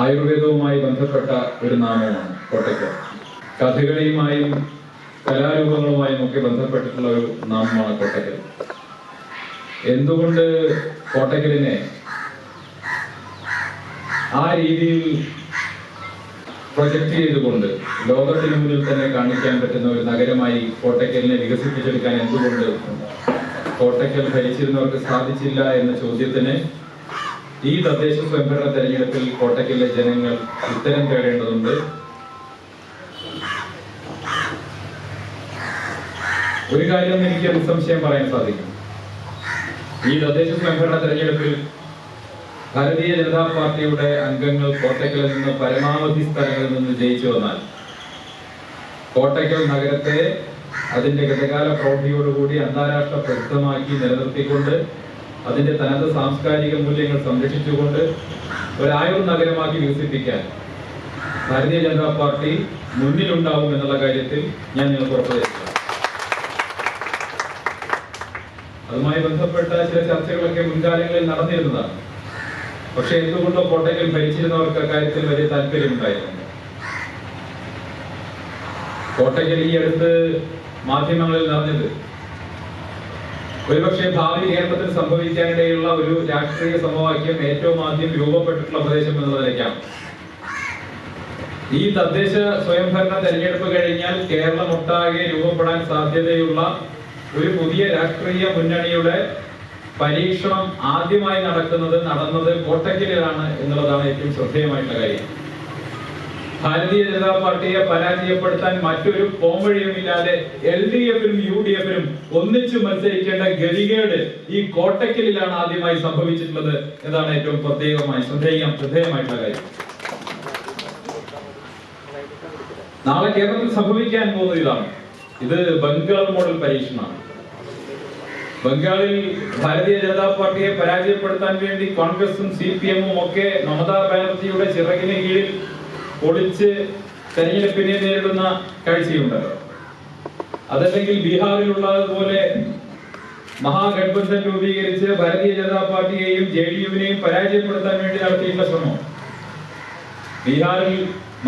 ആയുർവേദവുമായി ബന്ധപ്പെട്ട ഒരു നാമമാണ് കോട്ടയ്ക്കൽ. കഥകളിയുമായും കലാരൂപങ്ങളുമായും ഒക്കെ ബന്ധപ്പെട്ടിട്ടുള്ള ഒരു നാമമാണ് കോട്ടയ്ക്കൽ. എന്തുകൊണ്ട് കോട്ടയ്ക്കലിനെ ആ രീതിയിൽ പ്രൊജക്ട് ചെയ്തുകൊണ്ട് ലോകത്തിന് മുന്നിൽ തന്നെ കാണിക്കാൻ പറ്റുന്ന ഒരു നഗരമായി കോട്ടയ്ക്കലിനെ വികസിപ്പിച്ചെടുക്കാൻ എന്തുകൊണ്ട് കോട്ടയ്ക്കൽ ഭരിച്ചിരുന്നവർക്ക് സാധിച്ചില്ല എന്ന ചോദ്യത്തിന് ഈ തദ്ദേശ സ്വയംഭരണ തെരഞ്ഞെടുപ്പിൽ കോട്ടയ്ക്കലിലെ ജനങ്ങൾ ഉത്തരം തേടേണ്ടതുണ്ട്. ഒരു കാര്യം എനിക്ക് നിസ്സംശയം പറയാൻ സാധിക്കും. ഈ തദ്ദേശ സ്വയംഭരണ തെരഞ്ഞെടുപ്പിൽ ഭാരതീയ ജനതാ പാർട്ടിയുടെ അംഗങ്ങൾ കോട്ടയ്ക്കലിൽ നിന്ന് പരമാവധി സ്ഥലങ്ങളിൽ നിന്ന് ജയിച്ചു വന്നാൽ കോട്ടയ്ക്കൽ നഗരത്തെ അതിന്റെ ഗതകാല പ്രൗഢിയോടുകൂടി അന്താരാഷ്ട്ര പ്രസിദ്ധമാക്കി നിലനിർത്തിക്കൊണ്ട് അതിന്റെ തനത് സാംസ്കാരിക മൂല്യങ്ങൾ സംരക്ഷിച്ചുകൊണ്ട് ഒരു ആയുർ നഗരമാക്കി വികസിപ്പിക്കാൻ ഭാരതീയ ജനതാ പാർട്ടി മുന്നിലുണ്ടാവും എന്നുള്ള കാര്യത്തിൽ ഞാൻ നിങ്ങൾക്ക് ഉറപ്പ് തരുന്നു. അതുമായി ബന്ധപ്പെട്ട ചില ചർച്ചകളൊക്കെ മുൻകാലങ്ങളിൽ നടന്നിരുന്നതാണ്. പക്ഷെ എന്തുകൊണ്ടോ കോട്ടയ്ക്കൽ ഭരിച്ചിരുന്നവർക്ക് അക്കാര്യത്തിൽ വലിയ താല്പര്യമുണ്ടായിരുന്നു. കോട്ടയ്ക്കൽ ഈ അടുത്ത് മാധ്യമങ്ങളിൽ നടന്നത് ഒരുപക്ഷെ ഭാവി കേരളത്തിൽ സംഭവിക്കാനിടയുള്ള ഒരു രാഷ്ട്രീയ സമവാക്യം ഏറ്റവും ആദ്യം രൂപപ്പെട്ടിട്ടുള്ള പ്രദേശം എന്നുള്ളതിലേക്കാണ്. ഈ തദ്ദേശ സ്വയംഭരണ തെരഞ്ഞെടുപ്പ് കഴിഞ്ഞാൽ കേരളമൊട്ടാകെ രൂപപ്പെടാൻ സാധ്യതയുള്ള ഒരു പുതിയ രാഷ്ട്രീയ മുന്നണിയുടെ പരീക്ഷണം ആദ്യമായി നടന്നത് കോട്ടയ്ക്കലിലാണ് എന്നുള്ളതാണ് ഏറ്റവും ശ്രദ്ധേയമായിട്ടുള്ള കാര്യം. ഭാരതീയ ജനതാ പാർട്ടിയെ പരാജയപ്പെടുത്താൻ മറ്റൊരു പോംവഴിയുമില്ലാതെ LDFനും UDFനും ഒന്നിച്ചു മത്സരിക്കേണ്ട ഗതികേട് ഈ കോട്ടയ്ക്കലിലാണ് ആദ്യമായി സംഭവിച്ചിട്ടുള്ളത് എന്നതാണ് ഏറ്റവും ശ്രദ്ധേയമായിട്ടുള്ള കാര്യം. നാളെ കേരളത്തിൽ സംഭവിക്കാൻ പോകുന്നത് ഇതാണ്. ഇത് ബംഗാൾ മോഡൽ പരീക്ഷണമാണ്. ബംഗാളിൽ ഭാരതീയ ജനതാ പാർട്ടിയെ പരാജയപ്പെടുത്താൻ വേണ്ടി കോൺഗ്രസും CPM-ഉം ഒക്കെ മമതാ ബാനർജിയുടെ ചിറകിന് കീഴിൽ ഒളിച്ച് തെരഞ്ഞെടുപ്പിനെ നേരിടുന്ന കാഴ്ചയുണ്ടല്ലോ. അതല്ലെങ്കിൽ ബീഹാറിലുള്ളതുപോലെ മഹാഗഠബന്ധൻ രൂപീകരിച്ച് ഭാരതീയ ജനതാ പാർട്ടിയെയും JDU-വിനെയും പരാജയപ്പെടുത്താൻ വേണ്ടി നടത്തിയിട്ടുള്ള ശ്രമം. ബീഹാറിൽ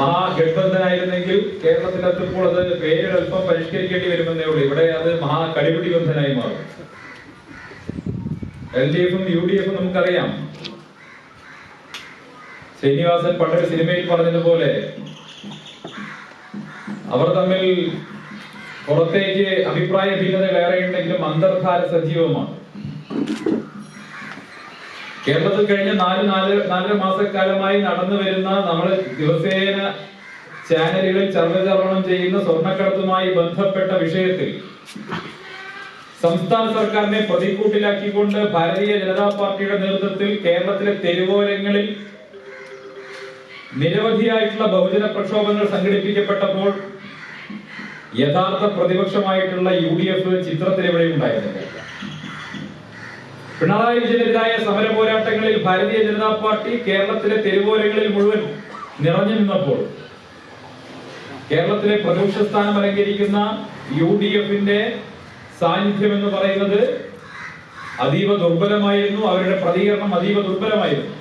മഹാഗഠബന്ധനായിരുന്നെങ്കിൽ കേരളത്തിലെത്തുമ്പോൾ അത് പേരൊരൽപ്പം പരിഷ്കരിക്കേണ്ടി വരുമെന്നേ ഉള്ളൂ. ഇവിടെ അത് മഹാകടിപിടി ബന്ധനായി മാറും. LDFും UDFും നമുക്കറിയാം. ശ്രീനിവാസൻ പണ്ടൊരു സിനിമയിൽ പറഞ്ഞതുപോലെ അവർ തമ്മിൽ പുറത്തേക്ക് അഭിപ്രായ ഭിന്നതകൾ ഏറെയുണ്ടെങ്കിലും അന്തർധാര സജീവമാണ്. കേരളത്തിൽ കഴിഞ്ഞ 4.5 മാസക്കാലമായി നടന്നു വരുന്ന നമ്മൾ ദിവസേന ചാനലുകളിൽ ചർവചർവണം ചെയ്യുന്ന സ്വർണ്ണക്കടത്തുമായി ബന്ധപ്പെട്ട വിഷയത്തിൽ സംസ്ഥാന സർക്കാരിനെ പ്രതിക്കൂട്ടിലാക്കിക്കൊണ്ട് ഭാരതീയ ജനതാ പാർട്ടിയുടെ നേതൃത്വത്തിൽ കേരളത്തിലെ തെരുവോരങ്ങളിൽ നിരവധിയായിട്ടുള്ള ബഹുജന പ്രക്ഷോഭങ്ങൾ സംഘടിപ്പിക്കപ്പെട്ടപ്പോൾ യഥാർത്ഥ പ്രതിപക്ഷമായിട്ടുള്ള UDF ചിത്രത്തിൽ എവിടെ ഉണ്ടായിരുന്നില്ല. പിണറായി വിജയനെതിരായ സമര പോരാട്ടങ്ങളിൽ ഭാരതീയ ജനതാ പാർട്ടി കേരളത്തിലെ തെരുവോരങ്ങളിൽ മുഴുവൻ നിറഞ്ഞു നിന്നപ്പോൾ കേരളത്തിലെ പ്രതിപക്ഷ സ്ഥാനം അലങ്കരിക്കുന്ന UDFന്റെ സാന്നിധ്യം എന്ന് പറയുന്നത് അതീവ ദുർബലമായിരുന്നു. അവരുടെ പ്രതികരണം അതീവ ദുർബലമായിരുന്നു.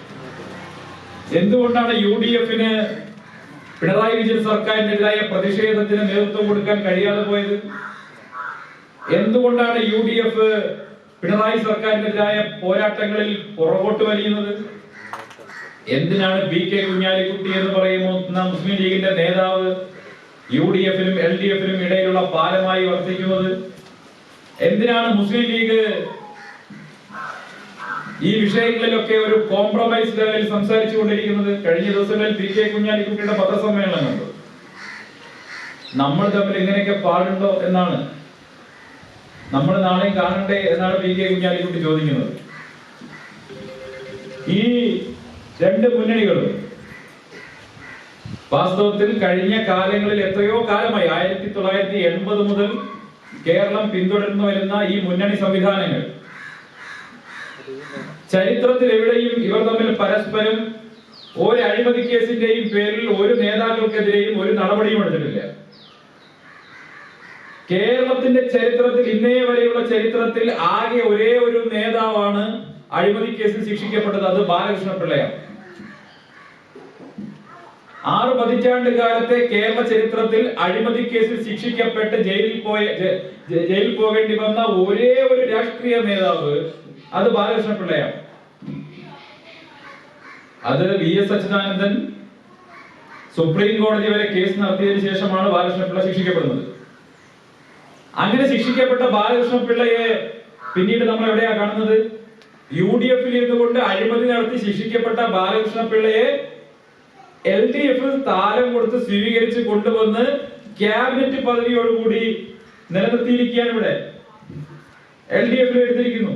എന്തുകൊണ്ടാണ് UDFന് പിണറായി വിജയൻ സർക്കാരിനെതിരായ പ്രതിഷേധത്തിന് നേതൃത്വം കൊടുക്കാൻ കഴിയാതെ പോയത്? എന്തുകൊണ്ടാണ് UDF പിണറായി സർക്കാരിനെതിരായ പോരാട്ടങ്ങളിൽ പുറകോട്ട് വലിയുന്നത്? എന്തിനാണ് PK കുഞ്ഞാലിക്കുട്ടി എന്ന് പറയുന്ന മുസ്ലിം ലീഗിന്റെ നേതാവ് UDFനും LDFനും ഇടയിലുള്ള പാലമായി വർത്തിക്കുന്നത്? എന്തിനാണ് മുസ്ലിം ലീഗ് ഈ വിഷയങ്ങളിലൊക്കെ ഒരു കോംപ്രമൈസ് ലെവലിൽ സംസാരിച്ചു കൊണ്ടിരിക്കുന്നത്? കഴിഞ്ഞ ദിവസങ്ങളിൽ PK കുഞ്ഞാലിക്കുട്ടിയുടെ പത്രസമ്മേളനം കണ്ടു. നമ്മൾ തമ്മിൽ ഇങ്ങനെയൊക്കെ പാടുണ്ടോ എന്നാണ്, നമ്മൾ നാളെയും കാണണ്ടേ എന്നാണ് PK കുഞ്ഞാലിക്കുട്ടി ചോദിക്കുന്നത്. ഈ രണ്ട് മുന്നണികളും വാസ്തവത്തിൽ കഴിഞ്ഞ കാലങ്ങളിൽ എത്രയോ കാലമായി 1980 മുതൽ കേരളം പിന്തുടർന്നു വരുന്ന ഈ മുന്നണി സംവിധാനങ്ങൾ ചരിത്രത്തിൽ എവിടെയും ഇവർ തമ്മിൽ പരസ്പരം ഒരു അഴിമതി കേസിന്റെയും പേരിൽ ഒരു നേതാക്കൾക്കെതിരെയും ഒരു നടപടിയും എടുത്തിട്ടില്ല. കേരളത്തിന്റെ ചരിത്രത്തിൽ ഇന്നേ വരെയുള്ള ചരിത്രത്തിൽ ആകെ ഒരേ ഒരു നേതാവാണ് അഴിമതി കേസിൽ ശിക്ഷിക്കപ്പെട്ടത്. അത് ബാലകൃഷ്ണ പിള്ളയാണ്. 6 പതിറ്റാണ്ട് കാലത്തെ കേരള ചരിത്രത്തിൽ അഴിമതി കേസിൽ ശിക്ഷിക്കപ്പെട്ട് ജയിലിൽ പോകേണ്ടി വന്ന ഒരേ ഒരു രാഷ്ട്രീയ നേതാവ് അത് ബാലകൃഷ്ണ പിള്ളയാണ്. അത് VS അച്യുതാനന്ദൻ സുപ്രീം കോടതി വരെ കേസ് നടത്തിയതിനു ശേഷമാണ് ബാലകൃഷ്ണ പിള്ള ശിക്ഷിക്കപ്പെടുന്നത്. അങ്ങനെ ശിക്ഷിക്കപ്പെട്ട ബാലകൃഷ്ണ പിള്ളയെ പിന്നീട് നമ്മൾ എവിടെയാ കാണുന്നത്? UDF ഇരുന്നുകൊണ്ട് അഴിമതി നടത്തി ശിക്ഷിക്കപ്പെട്ട ബാലകൃഷ്ണ പിള്ളയെ LDF താരം കൊടുത്ത് സ്വീകരിച്ച് കൊണ്ടുവന്ന് ക്യാബിനറ്റ് പദവിയോടുകൂടി നിലനിർത്തിയിരിക്കുകയാണ്. ഇവിടെ LDF എടുത്തിരിക്കുന്നു.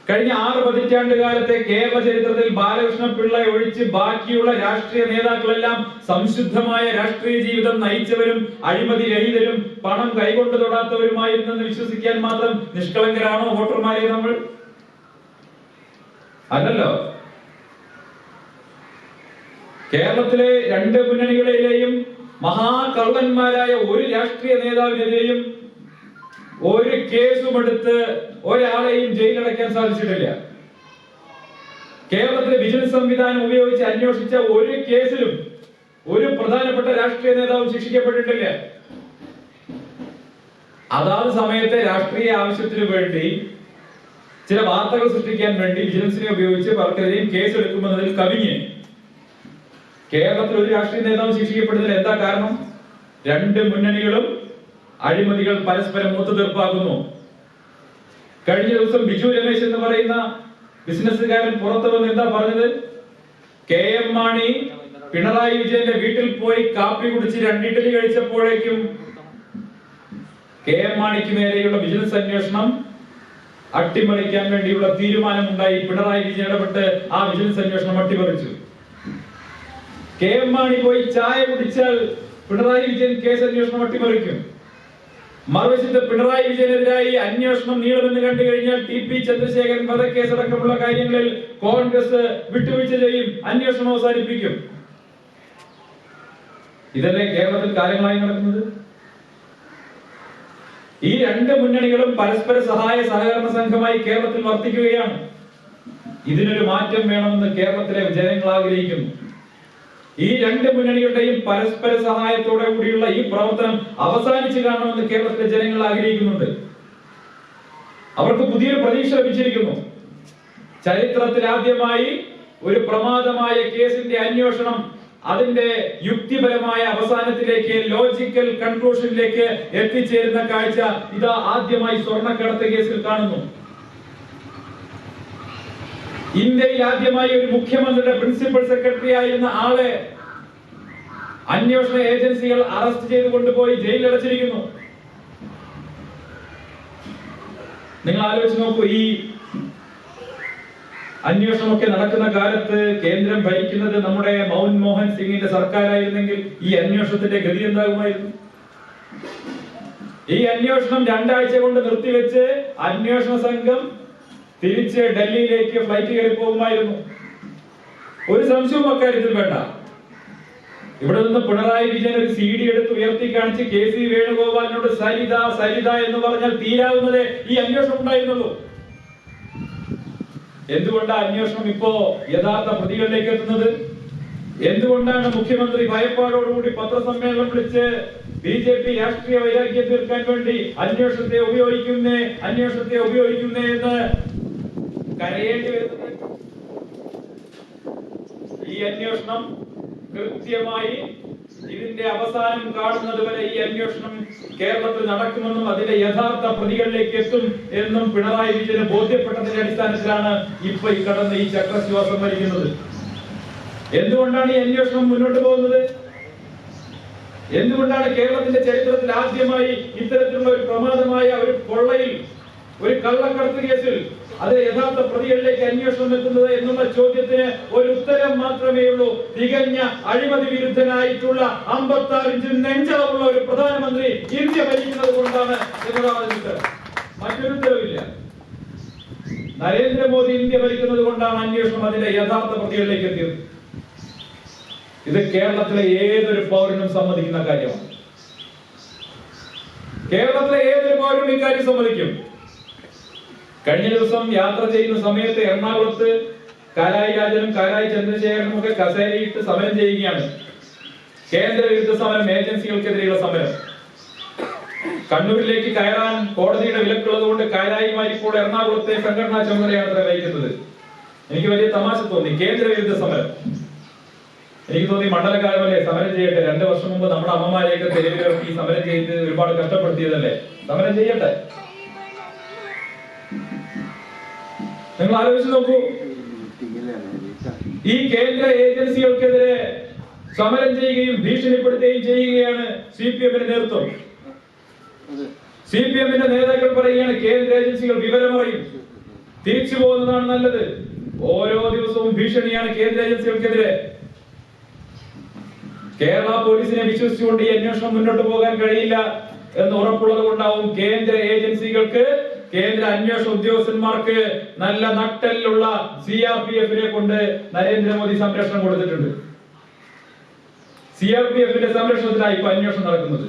കഴിഞ്ഞ 6 പതിറ്റാണ്ട് കാലത്തെ കേരള ചരിത്രത്തിൽ ബാലകൃഷ്ണ പിള്ള ഒഴിച്ച് ബാക്കിയുള്ള രാഷ്ട്രീയ നേതാക്കളെല്ലാം സംശുദ്ധമായ രാഷ്ട്രീയ ജീവിതം നയിച്ചവരും അഴിമതി രഹിതരും പണം കൈകൊണ്ട് തൊടാത്തവരുമായിരുന്നെന്ന് വിശ്വസിക്കാൻ മാത്രം നിഷ്കളങ്കരാണോ വോട്ടർമാരെ നമ്മൾ? അല്ലല്ലോ. കേരളത്തിലെ 2 മുന്നണികളിലെയും മഹാകള്ളന്മാരായ ഒരു രാഷ്ട്രീയ നേതാവിനെതിരെയും ഒരു കേസും എടുത്ത് ഒരാളെയും ജയിലടയ്ക്കാൻ സാധിച്ചിട്ടില്ല. കേരളത്തിലെ വിജിലൻസ് സംവിധാനം ഉപയോഗിച്ച് അന്വേഷിച്ച ഒരു കേസിലും ഒരു പ്രധാനപ്പെട്ട രാഷ്ട്രീയ നേതാവും ശിക്ഷിക്കപ്പെട്ടിട്ടില്ല. അതാത് സമയത്തെ രാഷ്ട്രീയ ആവശ്യത്തിനു വേണ്ടി ചില വാർത്തകൾ സൃഷ്ടിക്കാൻ വേണ്ടി വിജിലൻസിനെ ഉപയോഗിച്ച് പലർക്കെതിരെയും കേസ് എടുക്കുമെന്നതിൽ കവിഞ്ഞ് കേരളത്തിൽ ഒരു രാഷ്ട്രീയ നേതാവും ശിക്ഷിക്കപ്പെടുന്നതിന് എന്താ കാരണം? 2 മുന്നണികളും അഴിമതികൾ പരസ്പരം ഒത്തുതീർപ്പാക്കുന്നു. കഴിഞ്ഞ ദിവസം ബിജു രമേശ് എന്ന് പറയുന്ന ബിസിനസ്സുകാരൻ പുറത്തു വന്ന് എന്താ പറഞ്ഞത്? KM മാണി പിണറായി വിജയന്റെ വീട്ടിൽ പോയി കാപ്പി കുടിച്ച് 2 ഇഡ്ഡലി കഴിച്ചപ്പോഴേക്കും KM മാണിക്ക് നേരെയുള്ള വിജിലൻസ് അന്വേഷണം അട്ടിമറിക്കാൻ വേണ്ടിയുള്ള തീരുമാനമുണ്ടായി. പിണറായി വിജയൻ ഇടപെട്ട് ആ വിജിലൻസ് അന്വേഷണം അട്ടിമറിച്ചു. KM മാണി പോയി ചായ കുടിച്ചാൽ പിണറായി വിജയൻ കേസ് അന്വേഷണം അട്ടിമറിക്കും. മറുവശത്ത് പിണറായി വിജയനെതിരായി അന്വേഷണം നീളുമെന്ന് കണ്ടു കഴിഞ്ഞാൽ TP ചന്ദ്രശേഖരൻ വധക്കേസടക്കമുള്ള കാര്യങ്ങളിൽ കോൺഗ്രസ് വിട്ടുവീഴ്ച ചെയ്യും, അന്വേഷണം അവസാനിപ്പിക്കും. ഇതല്ലേ കേരളത്തിൽ കാലങ്ങളായി നടക്കുന്നത്? ഈ 2 മുന്നണികളും പരസ്പര സഹായ സഹകരണ സംഘമായി കേരളത്തിൽ വർത്തിക്കുകയാണ്. ഇതിനൊരു മാറ്റം വേണമെന്ന് കേരളത്തിലെ ജനങ്ങൾ ആഗ്രഹിക്കുന്നു. ഈ 2 മുന്നണികളുടെയും പരസ്പര സഹായത്തോടെ കൂടിയുള്ള ഈ പ്രവർത്തനം അവസാനിച്ചു കാണണമെന്ന് കേരളത്തിലെ ജനങ്ങൾ ആഗ്രഹിക്കുന്നുണ്ട്. അവർക്ക് പുതിയൊരു പ്രതീക്ഷ ലഭിച്ചിരിക്കുന്നു. ചരിത്രത്തിൽ ആദ്യമായി ഒരു പ്രമാദമായ കേസിന്റെ അന്വേഷണം അതിന്റെ യുക്തിപരമായ അവസാനത്തിലേക്ക്, ലോജിക്കൽ കൺക്ലൂഷനിലേക്ക് എത്തിച്ചേരുന്ന കാഴ്ച ഇതാ ആദ്യമായി സ്വർണ്ണക്കടത്ത് കേസിൽ കാണുന്നു. ഇന്ത്യയിൽ ആദ്യമായി ഒരു മുഖ്യമന്ത്രിയുടെ പ്രിൻസിപ്പൽ സെക്രട്ടറി ആയിരുന്ന ആളെ അന്വേഷണ ഏജൻസികൾ അറസ്റ്റ് ചെയ്ത് കൊണ്ടുപോയി ജയിലിലടച്ചിരിക്കുന്നു. നിങ്ങൾ ആലോചിച്ച് നോക്കൂ, ഈ അന്വേഷണമൊക്കെ നടക്കുന്ന കാലത്ത് കേന്ദ്രം ഭരിക്കുന്നത് നമ്മുടെ മൻമോഹൻ സിംഗിന്റെ സർക്കാരായിരുന്നെങ്കിൽ ഈ അന്വേഷണത്തിന്റെ ഗതി എന്താകുമായിരുന്നു? ഈ അന്വേഷണം 2 ആഴ്ച കൊണ്ട് നിർത്തിവെച്ച് അന്വേഷണ സംഘം തിരിച്ച് ഡൽഹിയിലേക്ക് ഫ്ലൈറ്റ് കയറി പോകുമായിരുന്നു. ഒരു സംശയവും അക്കാര്യത്തിൽ വേണ്ട. ഇവിടെ നിന്ന് പിണറായി വിജയൻ ഒരു CD എടുത്ത് ഉയർത്തി കാണിച്ച് KC വേണുഗോപാലിനോട് സരിത സരിത എന്ന് പറഞ്ഞാൽ തീരാവുന്നതേ ഈ അന്വേഷണം ഉണ്ടായിരുന്നുള്ളൂ. എന്തുകൊണ്ടാണ് അന്വേഷണം ഇപ്പോ യഥാർത്ഥ പ്രതികളിലേക്ക് എത്തുന്നത്? എന്തുകൊണ്ടാണ് മുഖ്യമന്ത്രി ഭയപ്പാടോടുകൂടി പത്രസമ്മേളനം വിളിച്ച് BJP രാഷ്ട്രീയ വൈരാഗ്യം തീർക്കാൻ വേണ്ടി അന്വേഷണത്തെ ഉപയോഗിക്കുന്നേ എന്ന് കരയേണ്ടി വരുന്നത്? ഈ അന്വേഷണം കൃത്യമായി ഇതിന്റെ അവസാനം കാണുന്നത് വരെ ഈ അന്വേഷണം കേരളത്തിൽ നടക്കുമെന്നും അതിന്റെ യഥാർത്ഥ പ്രതികളിലേക്ക് എത്തും എന്നും പിണറായി വിജയന് ബോധ്യപ്പെട്ടതിന്റെ അടിസ്ഥാനത്തിലാണ് ഇപ്പൊ ഈ കടന്ന് ഈ ചക്രശ്വാസം വലിക്കുന്നത്. എന്തുകൊണ്ടാണ് ഈ അന്വേഷണം മുന്നോട്ട് പോകുന്നത്? എന്തുകൊണ്ടാണ് കേരളത്തിന്റെ ചരിത്രത്തിൽ ആദ്യമായി ഇത്തരത്തിലുള്ള ഒരു പ്രമാദമായ ഒരു കൊള്ളയിൽ, ഒരു കള്ളക്കടത്ത് കേസിൽ അത് യഥാർത്ഥ പ്രതികളിലേക്ക് അന്വേഷണം എത്തുന്നത് എന്നുള്ള ചോദ്യത്തിന് ഒരു ഉത്തരം മാത്രമേ ഉള്ളൂ. തികഞ്ഞ അഴിമതി വിരുദ്ധനായിട്ടുള്ള 56 ഇഞ്ച് നെഞ്ചളവുള്ള ഒരു പ്രധാനമന്ത്രി ഇന്ത്യ ഭരിക്കുന്നത് കൊണ്ടാണ് എന്നതാണ് ഉത്തരം. മറ്റൊരു ഉത്തരവില്ല. നരേന്ദ്രമോദി ഇന്ത്യ ഭരിക്കുന്നത് കൊണ്ടാണ് അന്വേഷണം അതിന്റെ യഥാർത്ഥ പ്രതികളിലേക്ക് എത്തിയത്. ഇത് കേരളത്തിലെ ഏതൊരു പൗരനും സമ്മതിക്കുന്ന കാര്യമാണ്. കേരളത്തിലെ ഏതൊരു പൗരനും ഇക്കാര്യം സമ്മതിക്കും. കഴിഞ്ഞ ദിവസം യാത്ര ചെയ്യുന്ന സമയത്ത് എറണാകുളത്ത് കാരായി രാജനും കാരായി ചന്ദ്രശേഖരനും ഒക്കെ കസേരയിട്ട് സമരം ചെയ്യുകയാണ്. കേന്ദ്ര വിരുദ്ധ സമരം, ഏജൻസികൾക്കെതിരെയുള്ള സമരം. കണ്ണൂരിലേക്ക് കയറാൻ കോടതിയുടെ വിലക്കുള്ളത് കൊണ്ട് കാരായിമാർ ഇപ്പോൾ എറണാകുളത്തെ സംഘടനാ ചുമതലയാണ് വഹിക്കുന്നത്. എനിക്ക് വലിയ തമാശ തോന്നി. കേന്ദ്ര വിരുദ്ധ സമരം. എനിക്ക് തോന്നി മണ്ഡലകാലമല്ലേ, സമരം ചെയ്യട്ടെ. 2 വർഷം മുമ്പ് നമ്മുടെ അമ്മമാരെയൊക്കെ തെരുവിലിറക്കി സമരം ചെയ്ത് ഒരുപാട് കഷ്ടപ്പെടുത്തിയതല്ലേ, സമരം ചെയ്യട്ടെ. നിങ്ങൾ ആലോചിച്ച് നോക്കൂ, ഈ കേന്ദ്ര ഏജൻസികൾക്കെതിരെ സമരം ചെയ്യുകയും ഭീഷണിപ്പെടുത്തുകയും ചെയ്യുകയാണ് CPM-ന്റെ നേതൃത്വം. CPM-ന്റെ നേതാക്കൾ പറയുകയാണ് കേന്ദ്ര ഏജൻസികൾ വിവരമറിയും, തിരിച്ചു പോകുന്നതാണ് നല്ലത്. ഓരോ ദിവസവും ഭീഷണിയാണ് കേന്ദ്ര ഏജൻസികൾക്കെതിരെ. കേരള പോലീസിനെ വിശ്വസിച്ചുകൊണ്ട് ഈ അന്വേഷണം മുന്നോട്ട് പോകാൻ കഴിയില്ല എന്ന് ഉറപ്പുള്ളത് കൊണ്ടാവും കേന്ദ്ര ഏജൻസികൾക്ക്, കേന്ദ്ര അന്വേഷണ ഉദ്യോഗസ്ഥന്മാർക്ക് നല്ല നട്ടലുള്ള CRPF-നെ കൊണ്ട് നരേന്ദ്രമോദി സംരക്ഷണം കൊടുത്തിട്ടുണ്ട്. CRPF-ന്റെ സംരക്ഷണത്തിനായി ഇപ്പൊ അന്വേഷണം നടക്കുന്നത്.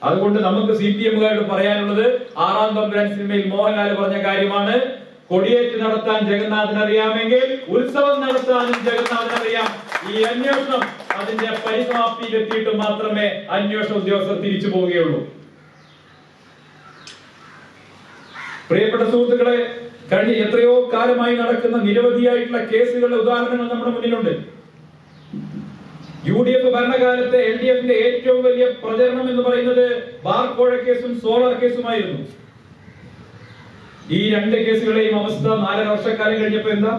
അതുകൊണ്ട് നമുക്ക് CPM-കാരോട് പറയാനുള്ളത്, 6-ാം തമ്പുരാൻ സിനിമയിൽ മോഹൻലാൽ പറഞ്ഞ കാര്യമാണ്, കൊടിയേറ്റ് നടത്താൻ ജഗന്നാഥൻ അറിയാമെങ്കിൽ ഉത്സവം നടത്താനും ജഗന്നാഥൻ അറിയാം. ഈ അന്വേഷണം അതിന്റെ പരിസമാപ്തിയിലെത്തിയിട്ട് മാത്രമേ അന്വേഷണ ഉദ്യോഗസ്ഥർ തിരിച്ചു പോവുകയുള്ളൂ. പ്രിയപ്പെട്ട സുഹൃത്തുക്കളെ, കഴിഞ്ഞ എത്രയോ കാലമായി നടക്കുന്ന നിരവധിയായിട്ടുള്ള കേസുകളുടെ ഉദാഹരണങ്ങൾ നമ്മുടെ മുന്നിലുണ്ട്. UDF ഭരണകാലത്തെ LDF-ന്റെ ഏറ്റവും വലിയ പ്രചരണം എന്ന് പറയുന്നത് ബാർക്കോഴ കേസും സോളാർ കേസുമായിരുന്നു. ഈ 2 കേസുകളെയും അവസ്ഥ 4.5 വർഷക്കാലം കഴിഞ്ഞപ്പോ എന്താ?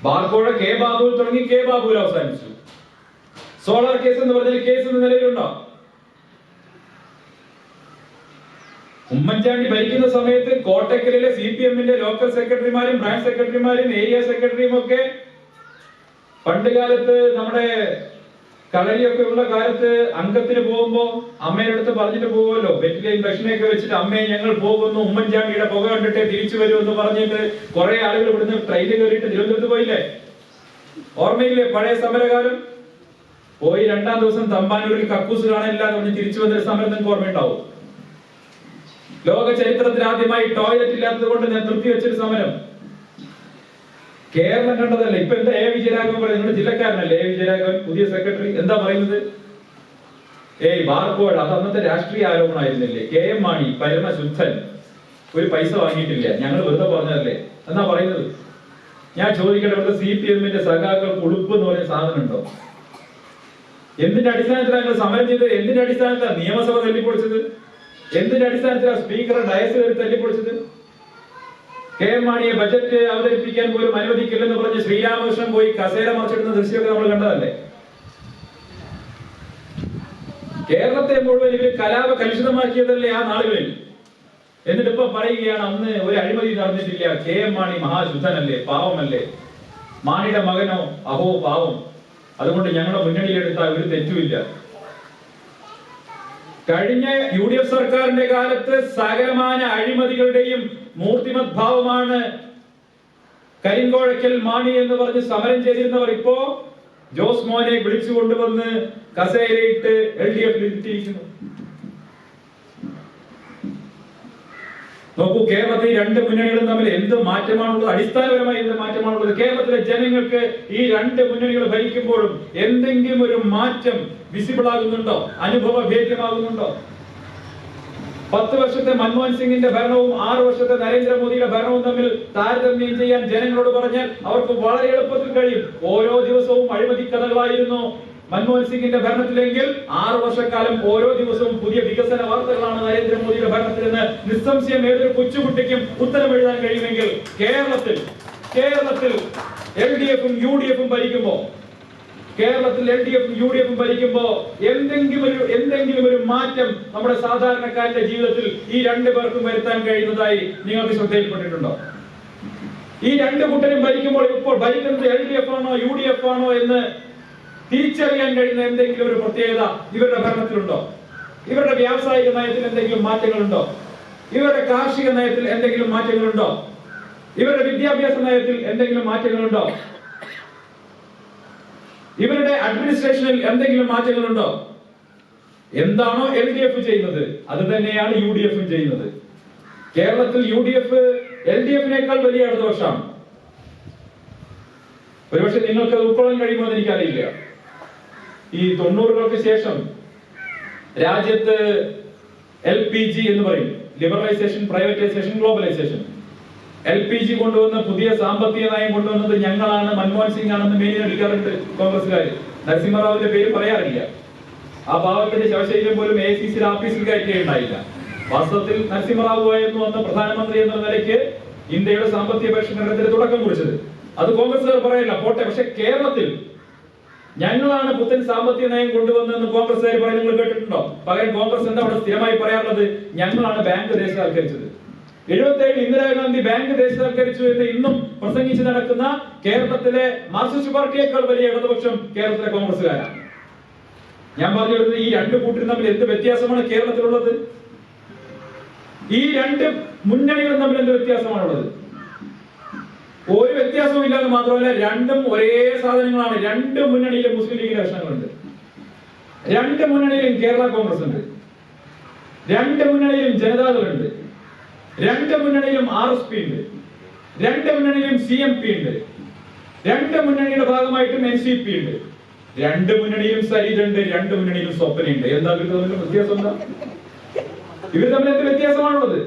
ബാർക്കോഴ കെ ബാബുവിൽ തുടങ്ങി കെ ബാബുവിൽ അവസാനിച്ചു. സോളാർ കേസ് എന്ന് പറഞ്ഞാൽ കേസ് നിലവിലുണ്ടോ? ഉമ്മൻചാണ്ടി ഭരിക്കുന്ന സമയത്ത് കോട്ടക്കലിലെ CPM-ന്റെ ലോക്കൽ സെക്രട്ടറിമാരും ബ്രാഞ്ച് സെക്രട്ടറിമാരും ഏരിയ സെക്രട്ടറിയും ഒക്കെ പണ്ട് കാലത്ത് നമ്മുടെ കളരിയൊക്കെ ഉള്ള കാലത്ത് അംഗത്തിന് പോകുമ്പോ അമ്മയുടെ അടുത്ത് പറഞ്ഞിട്ട് പോകുമല്ലോ, വെറ്റിലയും ദക്ഷിണയൊക്കെ വെച്ചിട്ട് അമ്മയെ ഞങ്ങൾ പോകുന്നു, ഉമ്മൻചാണ്ടിയുടെ പുക കണ്ടിട്ടേ തിരിച്ചു വരൂ എന്ന് പറഞ്ഞിട്ട് കുറെ ആളുകൾ ഇവിടുന്ന് ട്രെയിനിൽ കയറിയിട്ട് തിരുവനന്തപുരത്ത് പോയില്ലേ? ഓർമ്മയില്ലേ പഴയ സമരകാലം? പോയി 2-ാം ദിവസം തമ്പാനൂരിൽ കക്കൂസ് കാണാനില്ല എന്ന് പറഞ്ഞ് തിരിച്ചു വന്നൊരു സമരം നിങ്ങൾക്ക് ഓർമ്മയുണ്ടാവും. ലോക ചരിത്രത്തിൽ ആദ്യമായി ടോയ്ലറ്റ് ഇല്ലാത്തത് കൊണ്ട് ഞാൻ നിർത്തിവെച്ചൊരു സമരം. കേരളം കണ്ടതല്ല. ഇപ്പൊ എന്താ വിജയരാഘവൻ പറയുന്നത്? ജില്ലക്കാരനല്ലേ വിജയരാഘവൻ, പുതിയ സെക്രട്ടറി. എന്താ പറയുന്നത്? ബാർക്കോഴ അത് അന്നത്തെ രാഷ്ട്രീയ ആരോപണമായിരുന്നില്ലേ? KM മാണി പരമശുദ്ധൻ, ഒരു പൈസ വാങ്ങിയിട്ടില്ല, ഞങ്ങൾ വെറുതെ പറഞ്ഞതല്ലേ എന്നാ പറയുന്നത്. ഞാൻ ചോദിക്കട്ടെ, ഇവിടുത്തെ CPM-ന്റെ സഖാക്കൾക്ക് ഉളുപ്പ് എന്ന് പറയുന്ന സാധനം ഉണ്ടോ? എന്തിന്റെ അടിസ്ഥാനത്തിലാണ് സമരം ചെയ്തത്? എന്തിന്റെ അടിസ്ഥാനത്തിലാണ് നിയമസഭ തല്ലിപ്പൊളിച്ചത്? എന്തിന്റെ അടിസ്ഥാനത്തിലാണ് സ്പീക്കറെ ഡയസ് കയറി തല്ലിപ്പൊളിച്ചത്? KM മാണിയെ ബജറ്റ് അവതരിപ്പിക്കാൻ പോലും അനുവദിക്കില്ലെന്ന് പറഞ്ഞ് ശ്രീരാമകൃഷ്ണൻ പോയി കസേര മറിച്ചിടുന്ന ദൃശ്യമൊക്കെ നമ്മൾ കണ്ടതല്ലേ? കേരളത്തെ മുഴുവൻ ഇവര് കലാപ കലുഷിതമാക്കിയതല്ലേ ആ നാളുകളിൽ. എന്നിട്ട് ഇപ്പൊ പറയുകയാണ് അന്ന് ഒരു അഴിമതി നടന്നിട്ടില്ല, KM മാണി മഹാശുദ്ധനല്ലേ, പാവമല്ലേ, മാണിയുടെ മകനോ അഹോ പാവം, അതുകൊണ്ട് ഞങ്ങളുടെ മുന്നണിയിലെടുത്താൽ ഒരു തെറ്റുമില്ല. കഴിഞ്ഞ UDF സർക്കാരിന്റെ കാലത്ത് സകലമാന അഴിമതികളുടെയും മൂർത്തിമത് ഭാവമാണ് കരിങ്കോഴക്കൽ മാണി എന്ന് പറഞ്ഞ് സമരം ചെയ്തിരുന്നവർ ഇപ്പോ ജോസ് മോനെ വിളിച്ചു കൊണ്ടുവന്ന് കസേരയിട്ട് LDF-ൽ ഇരുത്തിയിരിക്കുന്നു. നോക്കൂ, കേരളത്തിൽ 2 മുന്നണികളും തമ്മിൽ എന്ത് മാറ്റമാണുള്ളത്? അടിസ്ഥാനപരമായി എന്ത് മാറ്റമാണുള്ളത്? കേരളത്തിലെ ജനങ്ങൾക്ക് ഈ 2 മുന്നണികൾ ഭരിക്കുമ്പോഴും എന്തെങ്കിലും ഒരു മാറ്റം വിസിബിൾ ആകുന്നുണ്ടോ? അനുഭവ ഭേദ്യമാകുന്നുണ്ടോ? 10 വർഷത്തെ മൻമോഹൻ സിംഗിന്റെ ഭരണവും 6 വർഷത്തെ നരേന്ദ്രമോദിയുടെ ഭരണവും തമ്മിൽ താരതമ്യം ചെയ്യാൻ ജനങ്ങളോട് പറഞ്ഞാൽ അവർക്ക് വളരെ എളുപ്പത്തിൽ കഴിയും. ഓരോ ദിവസവും അഴിമതി കഥകളായിരുന്നു മൻമോഹൻ സിംഗിന്റെ ഭരണത്തിലെങ്കിൽ 6 വർഷക്കാലം ഓരോ ദിവസവും പുതിയ വികസന വാർത്തകളാണ് നരേന്ദ്രമോദിയുടെ ഭരണത്തിലെന്ന് നിസ്സംശയം ഏതൊരു കൊച്ചുകുട്ടിക്കും ഉത്തരം എഴുതാൻ കഴിയുമെങ്കിൽ കേരളത്തിൽ LDF-ഉം UDF-ഉം ഭരിക്കുമ്പോ, കേരളത്തിൽ LDF-ഉം UDF-ഉം ഭരിക്കുമ്പോ എന്തെങ്കിലും ഒരു മാറ്റം നമ്മുടെ സാധാരണക്കാരന്റെ ജീവിതത്തിൽ ഈ 2 പേർക്കും വരുത്താൻ കഴിയുന്നതായി നിങ്ങൾക്ക് ശ്രദ്ധയിൽപ്പെട്ടിട്ടുണ്ടോ? ഈ 2 കൂട്ടരും ഭരിക്കുമ്പോൾ ഇപ്പോൾ ഭരിക്കുന്നത് LDF ആണോ UDF ആണോ എന്ന് തിരിച്ചറിയാൻ കഴിയുന്ന എന്തെങ്കിലും ഒരു പ്രത്യേകത ഇവരുടെ ഭരണത്തിലുണ്ടോ? ഇവരുടെ വ്യാവസായിക നയത്തിൽ എന്തെങ്കിലും മാറ്റങ്ങളുണ്ടോ? ഇവരുടെ കാർഷിക നയത്തിൽ എന്തെങ്കിലും മാറ്റങ്ങളുണ്ടോ? ഇവരുടെ വിദ്യാഭ്യാസ നയത്തിൽ എന്തെങ്കിലും മാറ്റങ്ങളുണ്ടോ? ഇവരുടെ അഡ്മിനിസ്ട്രേഷനിൽ എന്തെങ്കിലും മാറ്റങ്ങളുണ്ടോ? എന്താണോ LDF ചെയ്യുന്നത് അത് തന്നെയാണ് UDF ചെയ്യുന്നത്. കേരളത്തിൽ UDF LDF-നേക്കാൾ വലിയ ഇടതുപക്ഷമാണ്. ഒരുപക്ഷെ നിങ്ങൾക്ക് അത് ഉൾക്കൊള്ളാൻ കഴിയുമോ എന്ന് എനിക്കറിയില്ല. ഈ 90-കൾക്ക് ശേഷം രാജ്യത്ത് LPG എന്ന് പറയും, ലിബറലൈസേഷൻ, പ്രൈവറ്റൈസേഷൻ, ഗ്ലോബലൈസേഷൻ. LPG കൊണ്ടുവന്ന പുതിയ സാമ്പത്തിക നയം കൊണ്ടുവന്നത് ഞങ്ങളാണ്, മൻമോഹൻ സിംഗ് ആണെന്ന് മെയിൻ അടിക്കാറുണ്ട് കോൺഗ്രസ്സുകാർ. നരസിംഹറാവുവിന്റെ പേര് പറയാറില്ല. ആ പാവത്തിന്റെ ശവശരീരം പോലും AICC ഓഫീസിൽ കയറ്റിയുണ്ടായില്ല. വാസ്തവത്തിൽ നരസിംഹറാവു ആയിരുന്നു അന്ന് പ്രധാനമന്ത്രി എന്ന നിലയ്ക്ക് ഇന്ത്യയുടെ സാമ്പത്തിക പരിഷ്കരണത്തിന് തുടക്കം കുറിച്ചത്. അത് കോൺഗ്രസ്സുകാർ പറയില്ല, പോട്ടെ. പക്ഷെ കേരളത്തിൽ ഞങ്ങളാണ് പുത്തൻ സാമ്പത്തിക നയം കൊണ്ടുവന്നതെന്ന് കോൺഗ്രസ്സുകാർ പറയും. നിങ്ങൾ കേട്ടിട്ടുണ്ടോ? പകരം കോൺഗ്രസ് എന്താ അവിടെ സ്ഥിരമായി പറയാറുള്ളത്? ഞങ്ങളാണ് ബാങ്ക് ദേശസാൽക്കരിച്ചത്. 77 ഇന്ദിരാഗാന്ധി ബാങ്ക് ദേശസാൽക്കരിച്ചു എന്ന് ഇന്നും പ്രസംഗിച്ച് നടക്കുന്ന കേരളത്തിലെ മാർക്സിസ്റ്റ് പാർട്ടിയേക്കാൾ വലിയ ഇടതുപക്ഷം കേരളത്തിലെ കോൺഗ്രസ്സുകാരാണ്. ഞാൻ പറഞ്ഞിരുന്നത് ഈ രണ്ട് കൂട്ടരും തമ്മിൽ എന്ത് വ്യത്യാസമാണ് കേരളത്തിലുള്ളത്? ഈ രണ്ട് മുന്നണികളും തമ്മിൽ എന്ത് വ്യത്യാസമാണുള്ളത്? ഒരു വ്യത്യാസവും ഇല്ലാതെ മാത്രമല്ല, രണ്ടും ഒരേ സാധനങ്ങളാണ്. രണ്ട് മുന്നണിയിലും മുസ്ലിം ലീഗിന്റെ ലക്ഷണങ്ങളുണ്ട്. രണ്ട് മുന്നണിയിലും കേരള കോൺഗ്രസ് ഉണ്ട്. രണ്ട് മുന്നണിയിലും ജനതാദളുണ്ട്. രണ്ട് മുന്നണിയിലും RSP ഉണ്ട്. രണ്ട് മുന്നണിയിലും CMP ഉണ്ട്. രണ്ട് മുന്നണിയുടെ ഭാഗമായിട്ടും NCP ഉണ്ട്. രണ്ട് മുന്നണിയിലും സരീദ് ഉണ്ട്. രണ്ട് മുന്നണിയിലും സ്വപ്നയുണ്ട്. എന്താ ഇവർ തമ്മിൽ വ്യത്യാസം? എന്താ ഇവർ തമ്മിൽ എന്ത് വ്യത്യാസമാണുള്ളത്?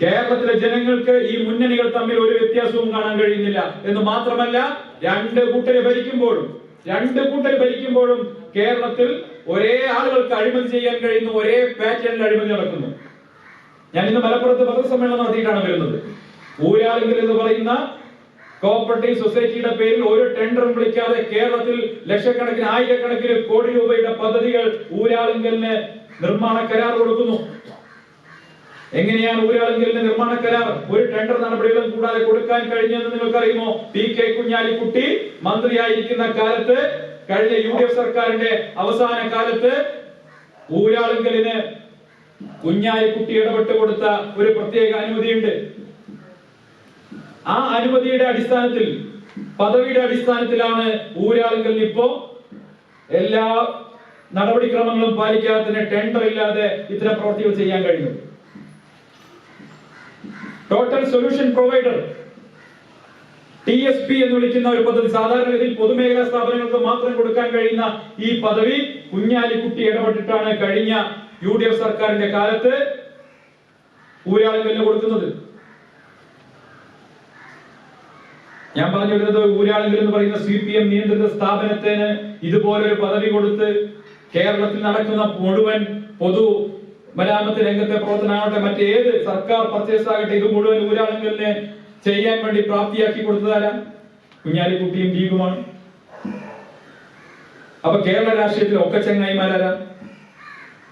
കേരളത്തിലെ ജനങ്ങൾക്ക് ഈ മുന്നണികൾ തമ്മിൽ ഒരു വ്യത്യാസവും കാണാൻ കഴിയുന്നില്ല എന്ന് മാത്രമല്ല, രണ്ട് കൂട്ടര് ഭരിക്കുമ്പോഴും കേരളത്തിൽ ഒരേ ആളുകൾക്ക് അഴിമതി ചെയ്യാൻ കഴിയുന്നു, ഒരേ പാറ്റേണിൽ അഴിമതി നടക്കുന്നു. ഞാൻ ഇന്ന് മലപ്പുറത്ത് പത്രസമ്മേളനം നടത്തിയിട്ടാണ് വരുന്നത്. ഊരാളുങ്കൽ എന്ന് പറയുന്ന കോഓപ്പറേറ്റീവ് സൊസൈറ്റിയുടെ പേരിൽ ഒരു ടെൻഡറും വിളിക്കാതെ കേരളത്തിൽ ലക്ഷക്കണക്കിന്, ആയിരക്കണക്കിന് കോടി രൂപയുടെ പദ്ധതികൾ ഊരാളുങ്കലിന് നിർമ്മാണ കരാർ കൊടുക്കുന്നു. എങ്ങനെയാണ് ഊരാളുങ്കലിന് നിർമ്മാണ കരാർ ഒരു ടെൻഡർ നടപടികളും കൂടാതെ കൊടുക്കാൻ കഴിഞ്ഞതെന്ന് നിങ്ങൾക്കറിയുമോ? PK കുഞ്ഞാലിക്കുട്ടി മന്ത്രിയായിരിക്കുന്ന കാലത്ത്, കഴിഞ്ഞ UDF സർക്കാരിന്റെ അവസാന കാലത്ത് ഊരാളുങ്കലിന് കുഞ്ഞാലിക്കുട്ടി ഇടപെട്ട് കൊടുത്ത ഒരു പ്രത്യേക അനുമതിയുണ്ട്. ആ അനുമതിയുടെ അടിസ്ഥാനത്തിൽ, പദവിയുടെ അടിസ്ഥാനത്തിലാണ് ഊരാളുങ്കലിന് ഇപ്പോ എല്ലാ നടപടിക്രമങ്ങളും പാലിക്കാതെ ടെൻഡർ ഇല്ലാതെ ഇത്തരം പ്രവൃത്തികൾ ചെയ്യാൻ കഴിയുന്നത്. ടോട്ടൽ സൊല്യൂഷൻ പ്രൊവൈഡർ, TSP എന്ന് വിളിക്കുന്ന ഒരു പദ്ധതി, സാധാരണഗതിയിൽ പൊതുമേഖലാ സ്ഥാപനങ്ങൾക്ക് മാത്രം കൊടുക്കാൻ കഴിയുന്ന ഈ പദവി കുഞ്ഞാലിക്കുട്ടി ഇടപെട്ടിട്ടാണ് കഴിഞ്ഞ UDF സർക്കാരിന്റെ കാലത്ത് ഊരാളുങ്കലിന് കൊടുക്കുന്നത്. ഞാൻ പറഞ്ഞു വരുന്നത്, ഊരാളുങ്കൽ എന്ന് പറയുന്ന CPM നിയന്ത്രിത സ്ഥാപനത്തിന് ഇതുപോലൊരു പദവി കൊടുത്ത് കേരളത്തിൽ നടക്കുന്ന മുഴുവൻ പൊതു മരാമത്ത് രംഗത്തെ പ്രവർത്തനമാകട്ടെ, മറ്റേത് സർക്കാർ പർച്ചേസ് ആകട്ടെ, ഇത് മുഴുവൻ ഊരാളുങ്കലിന് ചെയ്യാൻ വേണ്ടി പ്രാപ്തിയാക്കി കൊടുത്തതാരാ? കുഞ്ഞാലിക്കുട്ടിയും ലീഗുമാണ്. അപ്പൊ കേരള രാഷ്ട്രീയത്തിലെ ഒക്കെ ചങ്ങായിമാരാരാ?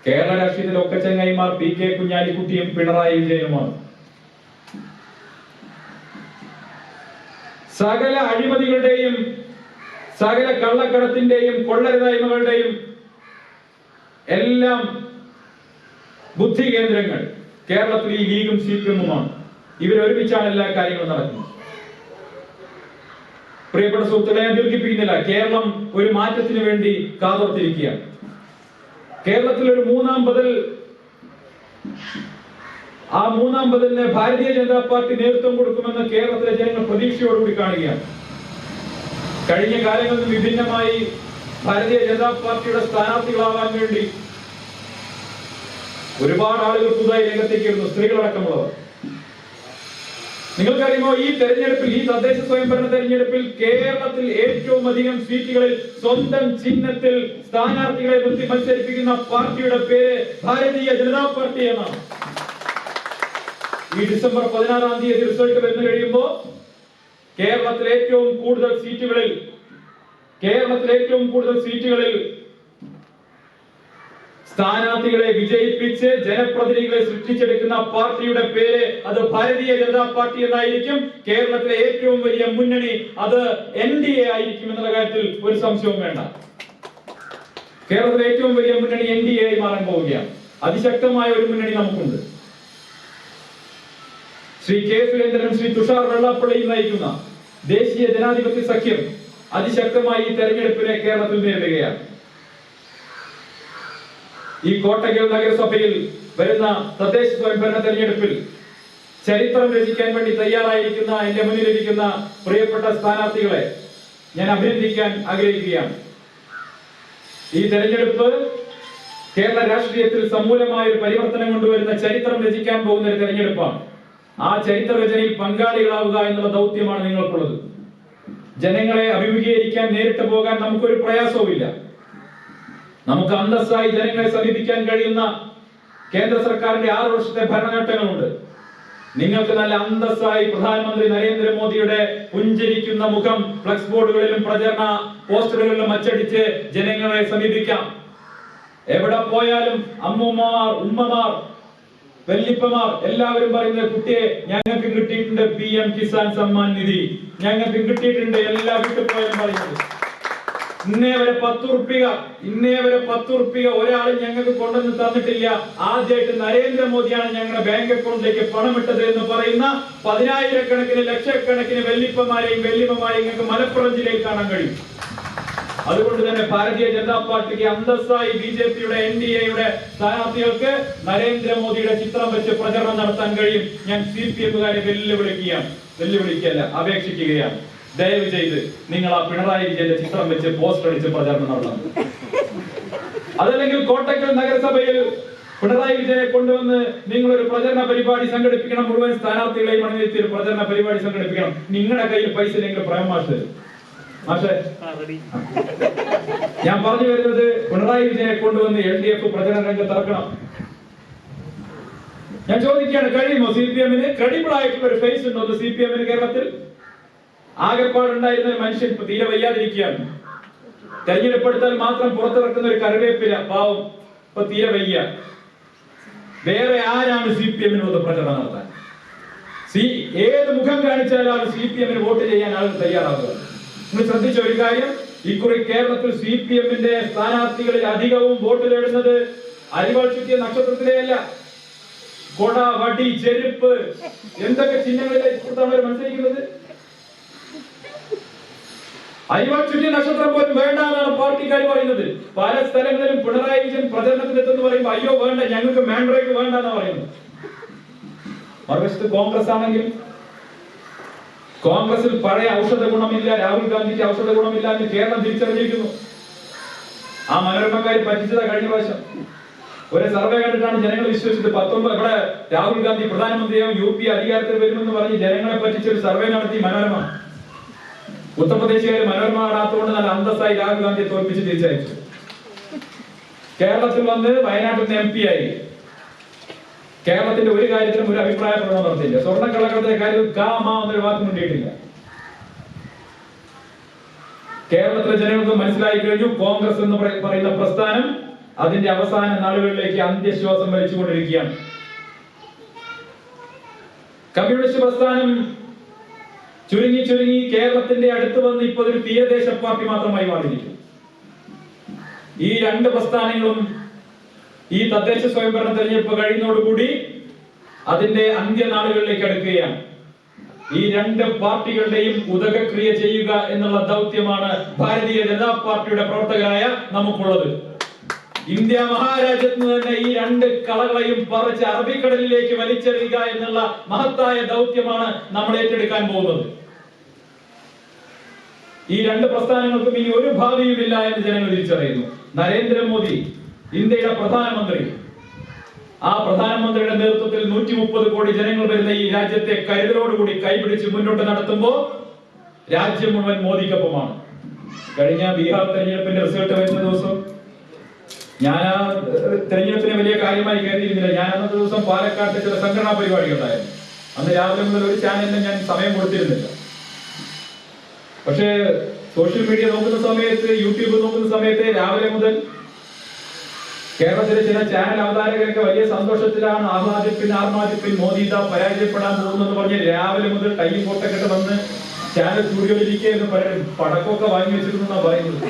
കേരള രാഷ്ട്രീയത്തിലെ ഒക്കെ ചങ്ങായിമാർ PK കുഞ്ഞാലിക്കുട്ടിയും പിണറായി വിജയനുമാണ്. സകല അഴിമതികളുടെയും, സകല കള്ളക്കടത്തിന്റെയും, കൊള്ളരുതായ്മകളുടെയും എല്ലാം ബുദ്ധി കേന്ദ്രങ്ങൾ കേരളത്തിൽ ഈ ലീഗും CPM-ഉമാണ്. ഇവരൊരുമിച്ചാണ് എല്ലാ കാര്യങ്ങളും നടക്കുന്നത്. പ്രിയപ്പെട്ട സുഹൃത്തുക്കളെ, ഞാൻ ദീർഘിപ്പിക്കുന്നില്ല. കേരളം ഒരു മാറ്റത്തിന് വേണ്ടി കാതോർത്തിരിക്കുകയാണ്. കേരളത്തിൽ ഒരു മൂന്നാം ബദൽ, ആ മൂന്നാം ബദലിന് ഭാരതീയ ജനതാ പാർട്ടി നേതൃത്വം കൊടുക്കുമെന്ന് കേരളത്തിലെ ജനങ്ങൾ പ്രതീക്ഷയോടുകൂടി കാണുകയാണ്. കഴിഞ്ഞ കാലങ്ങളിൽ നിന്ന് വിഭിന്നമായി ഭാരതീയ ജനതാ പാർട്ടിയുടെ സ്ഥാനാർത്ഥികളാവാൻ വേണ്ടി ഒരുപാട് ആളുകൾ പുതുതായി രംഗത്തേക്ക് വരുന്നു, സ്ത്രീകളടക്കമുള്ളവർ. നിങ്ങൾക്കറിയുമോ, ഈ തെരഞ്ഞെടുപ്പിൽ, ഈ തദ്ദേശ സ്വയംഭരണ തെരഞ്ഞെടുപ്പിൽ കേരളത്തിൽ ഏറ്റവും അധികം സീറ്റുകളിൽ സ്വന്തം ചിഹ്നത്തിൽ സ്ഥാനാർത്ഥികളെ നിർത്തി മത്സരിപ്പിക്കുന്ന പാർട്ടിയുടെ പേര് ഭാരതീയ ജനതാ പാർട്ടി എന്നാണ്. ഈ ഡിസംബർ 16-ാം തീയതി റിസൾട്ട് വന്നു കഴിയുമ്പോൾ കേരളത്തിൽ ഏറ്റവും കൂടുതൽ സീറ്റുകളിൽ സ്ഥാനാർത്ഥികളെ വിജയിപ്പിച്ച് ജനപ്രതിനിധികളെ സൃഷ്ടിച്ചെടുക്കുന്ന പാർട്ടിയുടെ പേര് അത് ഭാരതീയ ജനതാ പാർട്ടി എന്നായിരിക്കും. കേരളത്തിലെ ഏറ്റവും വലിയ മുന്നണി അത് NDA ആയിരിക്കും എന്നുള്ള കാര്യത്തിൽ ഒരു സംശയവും വേണ്ട. കേരളത്തിലെ ഏറ്റവും വലിയ മുന്നണി NDA ആയി മാറാൻ പോവുകയാണ്. അതിശക്തമായ ഒരു മുന്നണി നമുക്കുണ്ട്. ശ്രീ K. സുരേന്ദ്രനും ശ്രീ തുഷാർ വെള്ളാപ്പള്ളിയും നയിക്കുന്ന ദേശീയ ജനാധിപത്യ സഖ്യം അതിശക്തമായി ഈ തെരഞ്ഞെടുപ്പിനെ കേരളത്തിൽ നേരിടുകയാണ്. ഈ കോട്ടക്കൽ നഗരസഭയിൽ വരുന്ന തദ്ദേശ സ്വയംഭരണ തെരഞ്ഞെടുപ്പിൽ ചരിത്രം രചിക്കാൻ വേണ്ടി തയ്യാറായിരിക്കുന്ന എന്റെ മുന്നിലിരിക്കുന്ന പ്രിയപ്പെട്ട സ്ഥാനാർത്ഥികളെ ഞാൻ അഭിനന്ദിക്കാൻ ആഗ്രഹിക്കുകയാണ്. ഈ തെരഞ്ഞെടുപ്പ് കേരള രാഷ്ട്രീയത്തിൽ സമൂലമായ ഒരു പരിവർത്തനം കൊണ്ടുവരുന്ന ചരിത്രം രചിക്കാൻ പോകുന്ന ഒരു തെരഞ്ഞെടുപ്പാണ്. ആ ചരിത്ര രചനയിൽ പങ്കാളികളാവുക എന്നുള്ള ദൗത്യമാണ് നിങ്ങൾക്കുള്ളത്. ജനങ്ങളെ അഭിമുഖീകരിക്കാൻ നേരിട്ട് പോകാൻ നമുക്കൊരു പ്രയാസവുമില്ല. നമുക്ക് അന്തസ്സായി ജനങ്ങളെ സമീപിക്കാൻ കഴിയുന്ന കേന്ദ്ര സർക്കാരിന്റെ 6 വർഷത്തെ ഭരണനേട്ടങ്ങളുണ്ട്. നിങ്ങൾക്ക് നല്ല അന്തസ്സായി പ്രധാനമന്ത്രി നരേന്ദ്രമോദിയുടെ പുഞ്ചിരിക്കുന്ന മുഖം ഫ്ലക്സ് ബോർഡുകളിലും പ്രചരണ പോസ്റ്ററുകളിലും അച്ചടിച്ച് ജനങ്ങളെ സമീപിക്കാം. എവിടെ പോയാലും അമ്മൂമ്മമാർ, ഉമ്മമാർ, വല്യപ്പമാർ എല്ലാവരും പറയുന്നത് കുട്ടിയെ ഞങ്ങൾക്ക് കിട്ടിയിട്ടുണ്ട് PM കിസാൻ സമ്മാൻ നിധി, ഞങ്ങൾക്ക് കിട്ടിയിട്ടുണ്ട്. എല്ലാ വീട്ടിൽ പോയാലും പറയുന്നത് ഇന്നേ വരെ 10 ഉറുപ്പിക ഒരാളും ഞങ്ങൾക്ക് കൊണ്ടുവന്ന് തന്നിട്ടില്ല. ആദ്യമായിട്ട് നരേന്ദ്രമോദിയാണ് ഞങ്ങളുടെ ബാങ്ക് അക്കൗണ്ടിലേക്ക് പണമിട്ടത് എന്ന് പറയുന്ന 10,000-കണക്കിന് ലക്ഷക്കണക്കിന് വല്യപ്പന്മാരെയും വല്യമ്മമാരെയും ഞങ്ങൾക്ക് മലപ്പുറം ജില്ലയിൽ കാണാൻ കഴിയും. അതുകൊണ്ട് തന്നെ ഭാരതീയ ജനതാ പാർട്ടിക്ക് അന്തസ്സായി BJP-യുടെ NDA-യുടെ സ്ഥാനാർത്ഥികൾക്ക് നരേന്ദ്രമോദിയുടെ ചിത്രം വെച്ച് പ്രചരണം നടത്താൻ കഴിയും. ഞാൻ CPM-കാരെ വെല്ലുവിളിക്കല്ല, അപേക്ഷിക്കുകയാണ്. ദയവ് ചെയ്ത് നിങ്ങൾ ആ പിണറായി വിജയന്റെ ചിത്രം വെച്ച് പോസ്റ്റർ അടിച്ച് പ്രചരണം നടത്തണം. അതല്ലെങ്കിൽ കോട്ടക്കൽ നഗരസഭയിൽ പിണറായി വിജയനെ കൊണ്ടുവന്ന് നിങ്ങളൊരു പ്രചരണ പരിപാടി സംഘടിപ്പിക്കണം. മുഴുവൻ സ്ഥാനാർത്ഥികളെയും അണിനിരത്തി ഒരു പ്രചരണ പരിപാടി സംഘടിപ്പിക്കണം. നിങ്ങളുടെ കയ്യിൽ പൈസ ഇല്ലെങ്കിൽ പ്രേം മാഷ് ഞാൻ പറഞ്ഞു വരുന്നത്, പിണറായി വിജയനെ കൊണ്ടുവന്ന് LDF പ്രചരണ രംഗത്ത് ഇറക്കണം. ഞാൻ ചോദിക്കുകയാണ്, കഴിയുമോ? CPM-ന് ക്രെഡിബിൾ ആയിട്ടുള്ള ഒരു ഫേസ് ഉണ്ടോ CPM-ന് കേരളത്തിൽ? ആകെപ്പാടുണ്ടായിരുന്ന ഒരു മനുഷ്യൻ ഇപ്പൊ തീരെ വയ്യാതിരിക്കുകയാണ്. തെരഞ്ഞെടുപ്പെടുത്താൽ മാത്രം പുറത്തിറക്കുന്ന ഒരു കറിവേപ്പില പാവം ഇപ്പൊ തീരെ വയ്യ. വേറെ ആരാണ് CPM-നോട് പ്രചരണം നടത്താൻ? ഏത് മുഖം കാണിച്ചാലാണ് CPM-ന് വോട്ട് ചെയ്യാൻ ആളുകൾ തയ്യാറാവുക? നിങ്ങൾ ശ്രദ്ധിച്ച ഒരു കാര്യം, ഇക്കുറി കേരളത്തിൽ CPM-ന്റെ സ്ഥാനാർത്ഥികളിൽ അധികവും വോട്ട് നേടുന്നത് അരിവാൾ ചുറ്റിയ നക്ഷത്രത്തിലെയല്ല, കൊട, വടി, ചെരുപ്പ് എന്തൊക്കെ ചിഹ്നങ്ങളിലാണ് അവർ മത്സരിക്കുന്നത്. അരിവാൾ ചുറ്റിയ നക്ഷത്രം പോലും വേണ്ട എന്നാണ് പാർട്ടിക്കാർ പറയുന്നത്. പല സ്ഥലങ്ങളിലും പിണറായി വിജയൻ പ്രചരണത്തിനെത്തുന്നു പറയുമ്പോൾ അയ്യോ വേണ്ട, ഞങ്ങൾക്ക് മാൻഡ്രേക്ക് വേണ്ട എന്നാണ് പറയുന്നത്. മറുവശത്ത് കോൺഗ്രസ് ആണെങ്കിൽ കോൺഗ്രസിൽ പഴയ ഔഷധ ഗുണമില്ല, രാഹുൽ ഗാന്ധിക്ക് ഔഷധ ഗുണമില്ല എന്ന് കേരളം തിരിച്ചറിഞ്ഞിരിക്കുന്നു. ആ മനോരമക്കാർ പറ്റിച്ചതാ കഴിഞ്ഞ പ്രാവശ്യം. ഒരു സർവേ കണ്ടിട്ടാണ് ജനങ്ങൾ വിശ്വസിച്ചത്. 19 ഇവിടെ രാഹുൽ ഗാന്ധി പ്രധാനമന്ത്രിയാവും UP അധികാരത്തിൽ വരുമെന്ന് പറഞ്ഞ് ജനങ്ങളെ പറ്റിച്ച ഒരു സർവേ നടത്തി മനോരമ. ഉത്തർപ്രദേശുകാർ മനോരമ കാണാത്തതുകൊണ്ട് നല്ല അന്തസ്സായി രാഹുൽ ഗാന്ധിയെ തോൽപ്പിച്ച് തിരിച്ചയച്ചു. കേരളത്തിൽ വന്ന് വയനാട്ടിൽ നിന്ന് MP ആയി. കേരളത്തിന്റെ ഒരു കാര്യത്തിലും ഒരു അഭിപ്രായ പ്രകടനം നടത്തിയില്ല. സ്വർണ്ണക്കള്ളക്കടത്തിന്റെ കാര്യത്തിൽ എന്നൊരു വാക്ക് മുണ്ടിയിട്ടില്ല. കേരളത്തിലെ ജനങ്ങൾക്ക് മനസ്സിലായി കഴിഞ്ഞു, കോൺഗ്രസ് എന്ന് പറയുന്ന പ്രസ്ഥാനം അതിന്റെ അവസാന നാളുകളിലേക്ക് അന്ത്യശ്വാസം വലിച്ചുകൊണ്ടിരിക്കുകയാണ്. കമ്മ്യൂണിസ്റ്റ് പ്രസ്ഥാനം ചുരുങ്ങി കേരളത്തിന്റെ അടുത്ത് വന്ന് ഇപ്പോൾ ഒരു തീരദേശ പാർട്ടി മാത്രമായി മാറിയിരിക്കും. ഈ 2 പ്രസ്ഥാനങ്ങളും ഈ തദ്ദേശ സ്വയംഭരണ തെരഞ്ഞെടുപ്പ് കഴിയുന്നതോടുകൂടി അതിന്റെ അന്ത്യനാളുകളിലേക്ക് അടുക്കുകയാണ്. ഈ 2 പാർട്ടികളുടെയും ഉദകക്രിയ ചെയ്യുക എന്നുള്ള ദൗത്യമാണ് ഭാരതീയ ജനതാ പാർട്ടിയുടെ പ്രവർത്തകരായ നമുക്കുള്ളത്. ഇന്ത്യ മഹാരാജ്യത്ത് നിന്ന് തന്നെ ഈ 2 കളകളെയും പറിച്ച് അറബിക്കടലിലേക്ക് വലിച്ചെറിയുക എന്നുള്ള മഹത്തായ ദൗത്യമാണ് നമ്മൾ ഏറ്റെടുക്കാൻ പോകുന്നത്. ഈ 2 പ്രസ്ഥാനങ്ങൾക്കും ഇനി ഒരു ഭാവിയുമില്ല എന്ന് ജനങ്ങൾ തിരിച്ചറിയുന്നു. നരേന്ദ്രമോദി ഇന്ത്യയുടെ പ്രധാനമന്ത്രി, ആ പ്രധാനമന്ത്രിയുടെ നേതൃത്വത്തിൽ 130 കോടി ജനങ്ങൾ വരുന്ന ഈ രാജ്യത്തെ കരുതലോടുകൂടി കൈപിടിച്ച് മുന്നോട്ട് നടത്തുമ്പോൾ രാജ്യം മുഴുവൻ മോദിക്കൊപ്പമാണ്. കഴിഞ്ഞ ബീഹാർ തെരഞ്ഞെടുപ്പിന്റെ റിസൾട്ട് വരുന്ന ദിവസം ഞാൻ ആ തെരഞ്ഞെടുപ്പിനെ വലിയ കാര്യമായി കരുതിയിരുന്നില്ല. ഞാൻ അന്നത്തെ ദിവസം പാലക്കാട്ട് ചില സംഘടനാ പരിപാടി ഉണ്ടായിരുന്നു. അന്ന് രാവിലെ മുതൽ ഒരു ചാനലിന് ഞാൻ സമയം കൊടുത്തിരുന്നില്ല. പക്ഷേ സോഷ്യൽ മീഡിയ നോക്കുന്ന സമയത്ത്, യൂട്യൂബ് നോക്കുന്ന സമയത്ത് രാവിലെ മുതൽ കേരളത്തിലെ ചില ചാനൽ അവതാരകരൊക്കെ വലിയ സന്തോഷത്തിലാണ്. ആർമാദിപ്പിൻ മോദി ഇതാ പരാജയപ്പെടാൻ പോകുന്നെന്ന് പറഞ്ഞ് രാവിലെ മുതൽ ടൈം കോട്ടൊക്കെ വന്ന് ചാനൽ സ്റ്റുഡിയോയിലിരിക്കുകയെന്ന് പറയുന്നത് പടക്കമൊക്കെ വാങ്ങി വെച്ചിരുന്നാണ് പറയുന്നത്.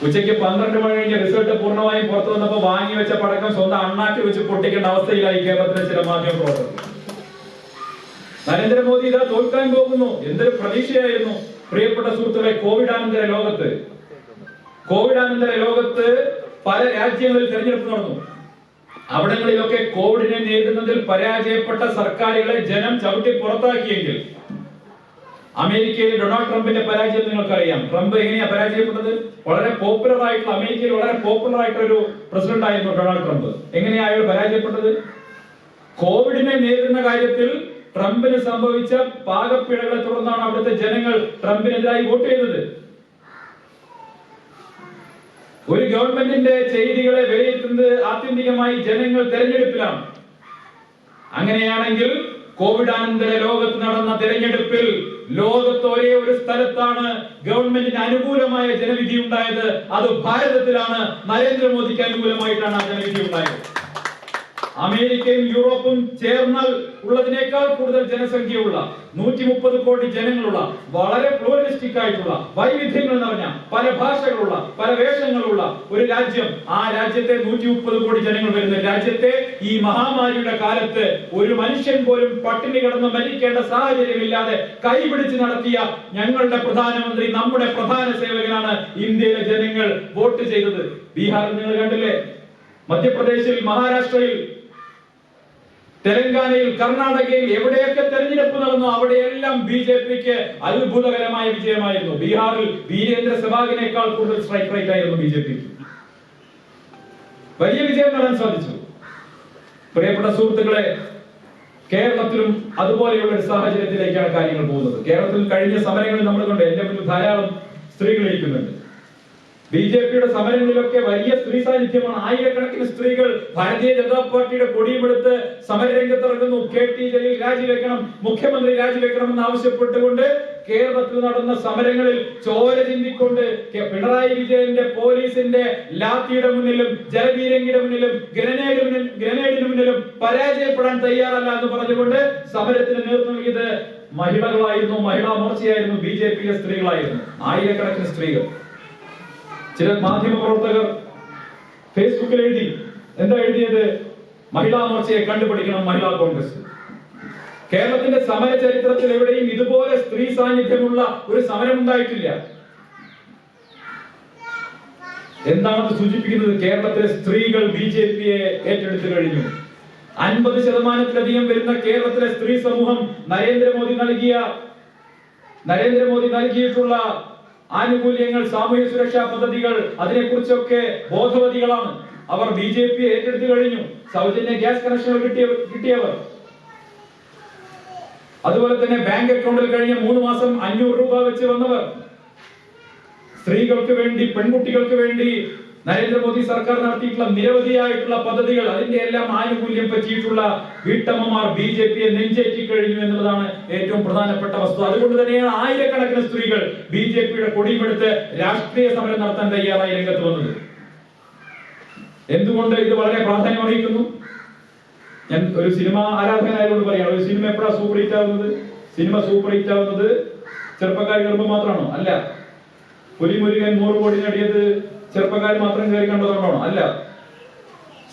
ഉച്ചയ്ക്ക് 12 മണി കഴിഞ്ഞ റിസൾട്ട് പൂർണ്ണമായും പുറത്തു വന്നപ്പോൾ വാങ്ങി വെച്ച പടക്കം സ്വന്തം അണ്ണാക്കി വെച്ച് പൊട്ടിക്കേണ്ട അവസ്ഥയിലായി കേരളത്തിലെ ചില മാധ്യമ പ്രവർത്തകർ. നരേന്ദ്രമോദി ഇതാ തോൽക്കാൻ പോകുന്നു, എന്തൊരു പ്രതീക്ഷയായിരുന്നു. പ്രിയപ്പെട്ട സുഹൃത്തുക്കളെ, കോവിഡാനന്തര ലോകത്ത് പല രാജ്യങ്ങളിൽ തെരഞ്ഞെടുപ്പ് നടന്നു. അവിടങ്ങളിലൊക്കെ കോവിഡിനെ നേരിടുന്നതിൽ പരാജയപ്പെട്ട സർക്കാരുകളെ ജനം ചവിട്ടി പുറത്താക്കിയെങ്കിൽ അമേരിക്കയിൽ ഡൊണാൾഡ് ട്രംപിന്റെ പരാജയം നിങ്ങൾക്കറിയാം. ട്രംപ് എങ്ങനെയാ പരാജയപ്പെട്ടത്? വളരെ പോപ്പുലർ ആയിട്ടുള്ള, അമേരിക്കയിൽ വളരെ പോപ്പുലർ ആയിട്ടുള്ള ഒരു പ്രസിഡന്റ് ആയിരുന്നു ഡൊണാൾഡ് ട്രംപ്. എങ്ങനെയാ അയാൾ പരാജയപ്പെട്ടത്? കോവിഡിനെ നേരിടുന്ന കാര്യത്തിൽ ട്രംപിന് സംഭവിച്ച പാകപ്പിഴകളെ തുടർന്നാണ് അവിടുത്തെ ജനങ്ങൾ ട്രംപിനെതിരായി വോട്ട് ചെയ്തത്. ഒരു ഗവൺമെന്റിന്റെ ചെയ്തികളെ വിലയിരുത്തുന്നത് ആത്യന്തികമായി ജനങ്ങൾ തെരഞ്ഞെടുപ്പിലാണ്. അങ്ങനെയാണെങ്കിൽ കോവിഡാനന്തര ലോകത്ത് നടന്ന തെരഞ്ഞെടുപ്പിൽ ലോകത്ത് ഒരേ ഒരു സ്ഥലത്താണ് ഗവൺമെന്റിന് അനുകൂലമായ ജനവിധി ഉണ്ടായത്. അത് ഭാരതത്തിലാണ്. നരേന്ദ്രമോദിക്ക് അനുകൂലമായിട്ടാണ് ആ ജനവിധി ഉണ്ടായത്. അമേരിക്കയും യൂറോപ്പും ചേർന്നാൽ ഉള്ളതിനേക്കാൾ കൂടുതൽ ജനസംഖ്യയുള്ള 130 കോടി ജനങ്ങളുള്ള വളരെ പ്ലൂറലിസ്റ്റിക് ആയിട്ടുള്ള വൈവിധ്യങ്ങൾ നിറഞ്ഞ പല ഭാഷകളുള്ള പല വേഷങ്ങളുള്ള ഒരു രാജ്യം, ആ രാജ്യത്തെ 130 കോടി ജനങ്ങൾ വരുന്ന രാജ്യത്തെ ഈ മഹാമാരിയുടെ കാലത്ത് ഒരു മനുഷ്യൻ പോലും പട്ടിണി കിടന്ന് മരിക്കേണ്ട സാഹചര്യമില്ലാതെ കൈപിടിച്ച് നടത്തിയ ഞങ്ങളുടെ പ്രധാനമന്ത്രി, നമ്മുടെ പ്രധാന സേവകനാണ് ഇന്ത്യയിലെ ജനങ്ങൾ വോട്ട് ചെയ്തത്. ബീഹാറിൽ നിങ്ങൾ കണ്ടില്ലേ? മധ്യപ്രദേശിൽ, മഹാരാഷ്ട്രയിൽ, തെലങ്കാനയിൽ, കർണാടകയിൽ എവിടെയൊക്കെ തെരഞ്ഞെടുപ്പ് നടന്നു അവിടെയെല്ലാം ബിജെപിക്ക് അത്ഭുതകരമായ വിജയമായിരുന്നു. ബീഹാറിൽ വീരേന്ദ്ര സെവാഗിനേക്കാൾ കൂടുതൽ സ്ട്രൈക്ക് റേറ്റ് ആയിരുന്നു ബിജെപിക്ക്. വലിയ വിജയം നേടാൻ സാധിച്ചു. പ്രിയപ്പെട്ട സുഹൃത്തുക്കളെ, കേരളത്തിലും അതുപോലെയുള്ള ഒരു സാഹചര്യത്തിലേക്കാണ് കാര്യങ്ങൾ പോകുന്നത്. കേരളത്തിൽ കഴിഞ്ഞ സമരങ്ങളിൽ നമ്മൾ കണ്ടു, എന്റെ മുന്നിൽ ധാരാളം സ്ത്രീകൾ ഇരിക്കുന്നുണ്ട്. ബിജെപിയുടെ സമരങ്ങളിലൊക്കെ വലിയ സ്ത്രീ സാന്നിധ്യമാണ്. ആയിരക്കണക്കിന് സ്ത്രീകൾ ഭാരതീയ ജനതാ പാർട്ടിയുടെ കൊടിയുമെടുത്ത് സമരരംഗത്തിറങ്ങുന്നു. KT ജലീൽ രാജിവെക്കണം, മുഖ്യമന്ത്രി രാജിവെക്കണം എന്ന് ആവശ്യപ്പെട്ടുകൊണ്ട് കേരളത്തിൽ നടന്ന സമരങ്ങളിൽ ചോര ചിന്തിക്കൊണ്ട് പിണറായി വിജയന്റെ പോലീസിന്റെ ലാത്തിയുടെ മുന്നിലും ജലപീരങ്കിയുടെ മുന്നിലും ഗ്രനേഡിന് മുന്നിലും പരാജയപ്പെടാൻ തയ്യാറല്ല എന്ന് പറഞ്ഞുകൊണ്ട് സമരത്തിന് നേതൃത്വം നൽകിയത് മഹിളകളായിരുന്നു, മഹിളാ മോർച്ചയായിരുന്നു, ബിജെപിയിലെ സ്ത്രീകളായിരുന്നു. ആയിരക്കണക്കിന് സ്ത്രീകൾ. ചില മാധ്യമ പ്രവർത്തകർ ഫേസ്ബുക്കിൽ എഴുതി, എന്താ എഴുതിയത്? മഹിളാ മോർച്ചയെ കണ്ടുപിടിക്കണം മഹിളാ കോൺഗ്രസ്. കേരളത്തിന്റെ സമര ചരിത്രത്തിൽ എവിടെയും ഇതുപോലെ സ്ത്രീ സാന്നിധ്യമുള്ള ഒരു സമരം ഉണ്ടായിട്ടില്ല. എന്താണത് സൂചിപ്പിക്കുന്നത്? കേരളത്തിലെ സ്ത്രീകൾ ബിജെപിയെ ഏറ്റെടുത്തു കഴിഞ്ഞു. 50% വരുന്ന കേരളത്തിലെ സ്ത്രീ സമൂഹം നരേന്ദ്രമോദി നൽകിയിട്ടുള്ള ആനുകൂല്യങ്ങൾ, സാമൂഹ്യ സുരക്ഷാ പദ്ധതികൾ, അതിനെക്കുറിച്ചൊക്കെ ബോധവതികളാണ്. അവർ ബിജെപിയെ ഏറ്റെടുത്തു കഴിഞ്ഞു. സൗജന്യ ഗ്യാസ് കണക്ഷനുകൾ കിട്ടിയവർ, അതുപോലെ തന്നെ ബാങ്ക് അക്കൗണ്ടിൽ കഴിഞ്ഞ 3 മാസം 500 രൂപ വെച്ച് വന്നവർ, സ്ത്രീകൾക്ക് വേണ്ടി, പെൺകുട്ടികൾക്ക് വേണ്ടി നരേന്ദ്രമോദി സർക്കാർ നടത്തിയിട്ടുള്ള നിരവധിയായിട്ടുള്ള പദ്ധതികൾ, അതിന്റെ എല്ലാം ആനുകൂല്യം പറ്റിയിട്ടുള്ള വീട്ടമ്മമാർ ബിജെപിയെ നെഞ്ചേറ്റി കഴിഞ്ഞു എന്നുള്ളതാണ് ഏറ്റവും പ്രധാനപ്പെട്ട വസ്തു. അതുകൊണ്ട് തന്നെയാണ് ആയിരക്കണക്കിന് സ്ത്രീകൾ ബിജെപിയുടെ കൊടിയുമെടുത്ത് രാഷ്ട്രീയ സമരം നടത്താൻ തയ്യാറായി രംഗത്ത് വന്നത്. എന്തുകൊണ്ട് ഇത് വളരെ പ്രാധാന്യം അർഹിക്കുന്നു? ഞാൻ ഒരു സിനിമ ആരാധകനായതുകൊണ്ട് പറയാം. ഒരു സിനിമ എപ്പോഴാണ് സൂപ്പർ ഹിറ്റ് ആവുന്നത്? സിനിമ സൂപ്പർ ഹിറ്റ് ആവുന്നത് ചെറുപ്പക്കാർ കയറുമ്പോൾ മാത്രമാണോ? അല്ല. പുലിമുരുകൻ 100 കോടി നേടിയത് ചെറുപ്പക്കാർ മാത്രം കയറി കണ്ടതുകൊണ്ടാണോ? അല്ല.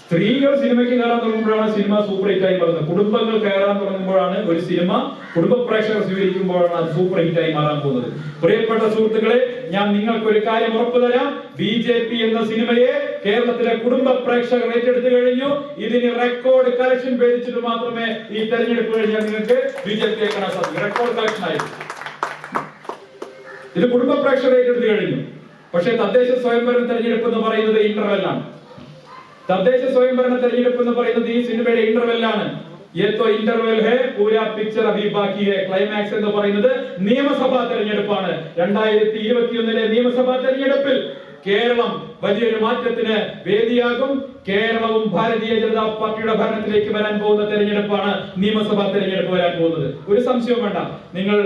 സ്ത്രീകൾ സിനിമയ്ക്ക് കയറാൻ തുടങ്ങുമ്പോഴാണ് സിനിമ സൂപ്പർ ഹിറ്റ് ആയി മാറുന്നത്. കുടുംബങ്ങൾ കയറാൻ തുടങ്ങുമ്പോഴാണ് ഒരു സിനിമ, കുടുംബ പ്രേക്ഷകർ സ്വീകരിക്കുമ്പോഴാണ് അത് സൂപ്പർ ഹിറ്റ് ആയി മാറാൻ പോകുന്നത്. പ്രിയപ്പെട്ട സുഹൃത്തുക്കളെ, ഞാൻ നിങ്ങൾക്ക് ഒരു കാര്യം ഉറപ്പു തരാം. ബിജെപി എന്ന സിനിമയെ കേരളത്തിലെ കുടുംബ പ്രേക്ഷകർ ഏറ്റെടുത്തു കഴിഞ്ഞു. ഇതിന് റെക്കോർഡ് കളക്ഷൻ പേടിച്ചിട്ട് മാത്രമേ ഈ തെരഞ്ഞെടുപ്പ് കഴിഞ്ഞാൽ നിങ്ങൾക്ക് ബിജെപിയെ കാണാൻ സാധിക്കും. റെക്കോർഡ് കളക്ഷൻ ആയിരുന്നു. ഇത് കുടുംബ പ്രേക്ഷകർ ഏറ്റെടുത്തു കഴിഞ്ഞു. പക്ഷേ തദ്ദേശ സ്വയംഭരണ തെരഞ്ഞെടുപ്പ് എന്ന് പറയുന്നത് ഇന്റർവെല്ലാണ്. തദ്ദേശ സ്വയംഭരണ തെരഞ്ഞെടുപ്പ് എന്ന് പറയുന്നത് ഈ സിനിമയുടെ ഇന്റർവെല്ലാണ്. ഇന്റർവെൽ ഹേ പൂരാ പിക്ചർ അഭി ബാക്കി ഹേ. ക്ലൈമാക്സ് എന്ന് പറയുന്നത് നിയമസഭാ തെരഞ്ഞെടുപ്പാണ്. 2021 നിയമസഭാ തെരഞ്ഞെടുപ്പിൽ കേരളം വലിയൊരു മാറ്റത്തിന് വേദിയാകും. കേരളവും ഭാരതീയ ജനതാ പാർട്ടിയുടെ ഭരണത്തിലേക്ക് വരാൻ പോകുന്ന തെരഞ്ഞെടുപ്പാണ് നിയമസഭാ തെരഞ്ഞെടുപ്പ് വരാൻ പോകുന്നത്. ഒരു സംശയവും വേണ്ട. നിങ്ങൾ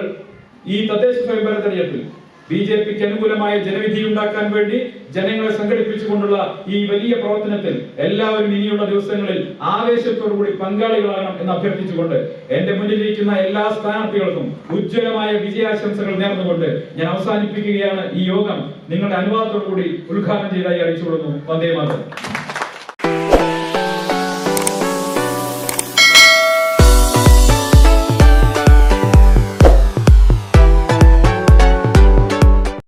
ഈ തദ്ദേശ സ്വയംഭരണ തെരഞ്ഞെടുപ്പിൽ ബിജെപിക്ക് അനുകൂലമായ ജനവിധി ഉണ്ടാക്കാൻ വേണ്ടി ജനങ്ങളെ സംഘടിപ്പിച്ചുകൊണ്ടുള്ള ഈ വലിയ പ്രവർത്തനത്തിൽ എല്ലാവരും ഇനിയുള്ള ദിവസങ്ങളിൽ ആവേശത്തോടുകൂടി പങ്കാളികളാകണം എന്ന് അഭ്യർത്ഥിച്ചുകൊണ്ട് എന്റെ മുന്നിലിരിക്കുന്ന എല്ലാ സ്ഥാനാർത്ഥികൾക്കും ഉജ്ജ്വലമായ വിജയാശംസകൾ നേർന്നുകൊണ്ട് ഞാൻ അവസാനിപ്പിക്കുകയാണ് ഈ യോഗം. നിങ്ങളുടെ അനുവാദത്തോടുകൂടി ഉദ്ഘാടനം ചെയ്തതായി അറിയിച്ചുകൊള്ളുന്നു. വന്ദേ മാതരം.